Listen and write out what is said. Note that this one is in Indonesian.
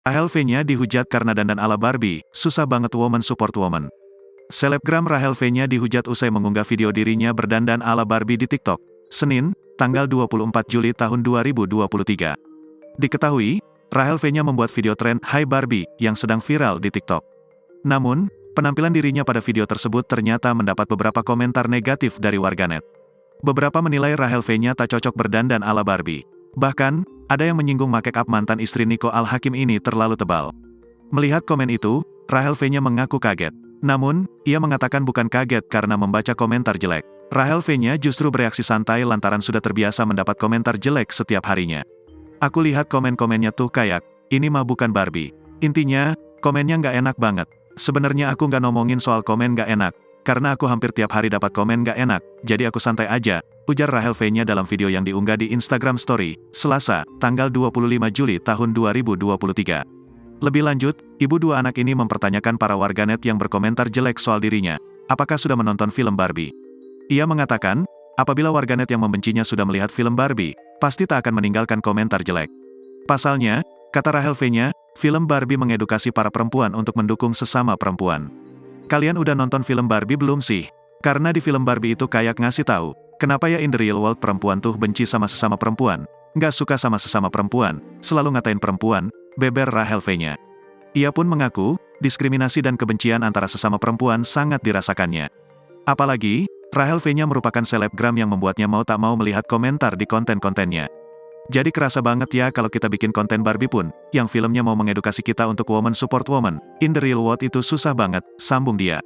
Rahel V-nya dihujat karena dandan ala Barbie, susah banget woman support woman. Selebgram Rahel V-nya dihujat usai mengunggah video dirinya berdandan ala Barbie di TikTok. Senin, tanggal 24 Juli tahun 2023. Diketahui, Rahel V-nya membuat video tren Hai Barbie yang sedang viral di TikTok. Namun, penampilan dirinya pada video tersebut ternyata mendapat beberapa komentar negatif dari warganet. Beberapa menilai Rahel V-nya tak cocok berdandan ala Barbie. Bahkan, ada yang menyinggung make up mantan istri Nico Al-Hakim ini terlalu tebal. Melihat komen itu, Rahel V-nya mengaku kaget. Namun, ia mengatakan bukan kaget karena membaca komentar jelek. Rahel V-nya justru bereaksi santai lantaran sudah terbiasa mendapat komentar jelek setiap harinya. Aku lihat komen-komennya tuh kayak, ini mah bukan Barbie. Intinya, komennya nggak enak banget. Sebenarnya aku nggak ngomongin soal komen nggak enak, karena aku hampir tiap hari dapat komen nggak enak, jadi aku santai aja, ujar Rahel V-nya dalam video yang diunggah di Instagram Story, Selasa, tanggal 25 Juli tahun 2023. Lebih lanjut, ibu dua anak ini mempertanyakan para warganet yang berkomentar jelek soal dirinya, apakah sudah menonton film Barbie. Ia mengatakan, apabila warganet yang membencinya sudah melihat film Barbie, pasti tak akan meninggalkan komentar jelek. Pasalnya, kata Rahel V-nya, film Barbie mengedukasi para perempuan untuk mendukung sesama perempuan. Kalian udah nonton film Barbie belum sih? Karena di film Barbie itu kayak ngasih tahu, kenapa ya in the real world perempuan tuh benci sama sesama perempuan, nggak suka sama sesama perempuan, selalu ngatain perempuan, beber Rahel V-nya. Ia pun mengaku, diskriminasi dan kebencian antara sesama perempuan sangat dirasakannya. Apalagi, Rahel V-nya merupakan selebgram yang membuatnya mau tak mau melihat komentar di konten-kontennya. Jadi kerasa banget ya kalau kita bikin konten Barbie pun, yang filmnya mau mengedukasi kita untuk woman support woman, in the real world itu susah banget, sambung dia.